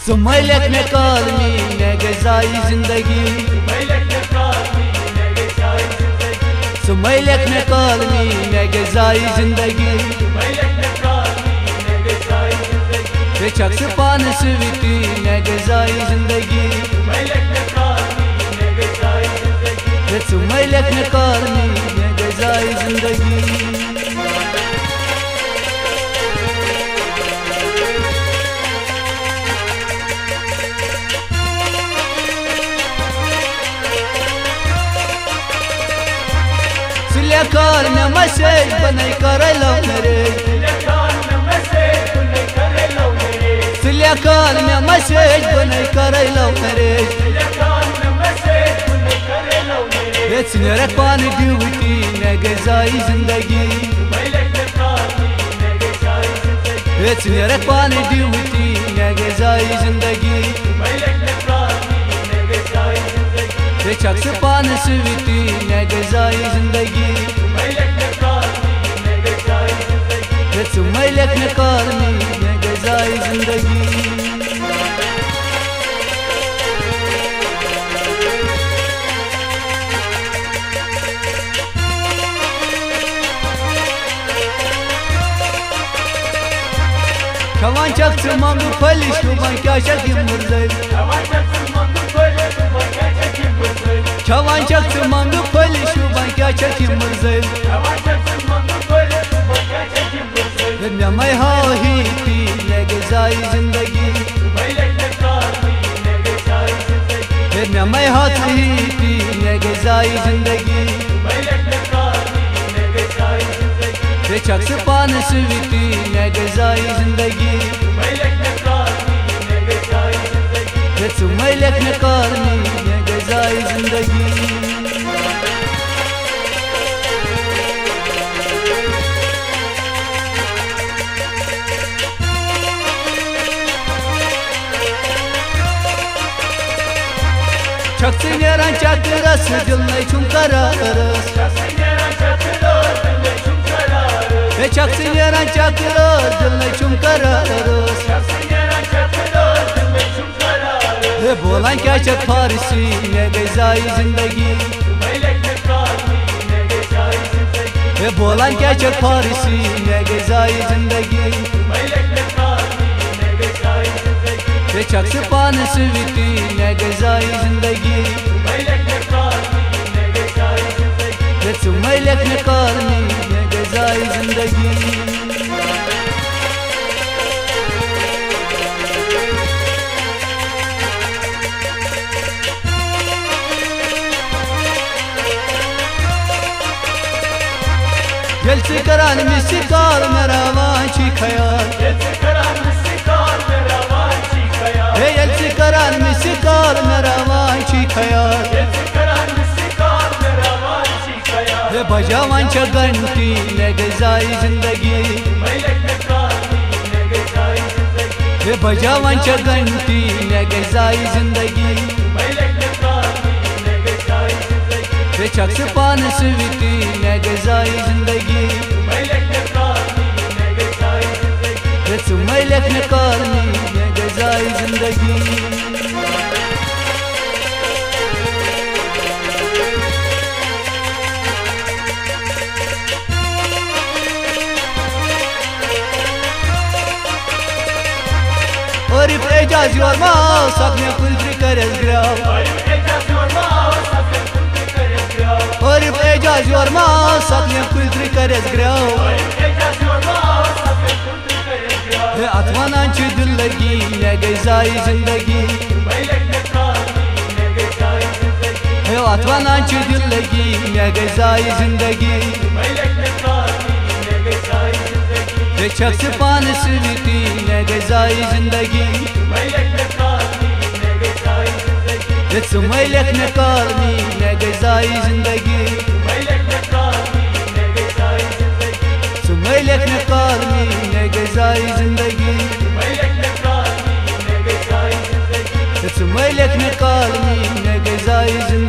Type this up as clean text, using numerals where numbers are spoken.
सुमैलक में कालमी ने गजाई जिंदगी, सुमैलक में कालमी ने गजाई जिंदगी, बेचक पान सुविती ने गजाई जिंदगी, सुमैलक में कालमी ने गजाई जिंदगी। Silekar ne mesej bana karay lavnere, Silekar ne mesej bana karay lavnere, Etsinere pani divti ne gazai zindagi, Etsinere pani divti ne gazai zindagi, बेचक से पान सुविती ने गजाई जिंदगी, सुमैलक में कालमी ने गजाई जिंदगी। Kavan çaktı mangu paliş tuban kaşakim murzay, Kavan çaktı mangu paliş tuban kaşakim murzay, Dünya may hahiti ne gazai zindagi, Dünya may hahiti ne gazai zindagi, बेचक से पान सुविती ने गजाई जिंदगी, सुमैलक में कालमी ने गजाई जिंदगी। Çaksın yaran çakırası dil ne çum kararız, Çaksın yaran çakırız dil ne çum kararız, Bolan kaçak Parisi ne gazai zindagi, Bolan kaçak Parisi ne gazai zindagi, बेचक से पान सुविती ने गजाई जिंदगी, सुमैलक में कालमी ने गजाई जिंदगी। Gelsi karan misikal mera vanchi khayal, Gelsi karan misikal mera vanchi khayal, बजावन घंटी ने गजाई जिंदगी, बजावन घंटी ने गजाई जिंदगी, बेचक से पान सुविती ने गजाई जिंदगी, सुमैलक में कालमी ने गजाई जिंदगी। और Ejaz yorma sakne kultri karez grav, और Ejaz yorma sakne kultri karez grav, atmanan çı dillagi ne gazai zindagi, atmanan çı dillagi ne gazai zindagi, बेचक से पान सुविती ने गजाई जिंदगी, सुमैलक में कालमी ने गजाई जिंदगी, सुमैलक में कालमी ने गजाई जिंदगी, सुमैलक में कालमी ने गजाई जिंदगी।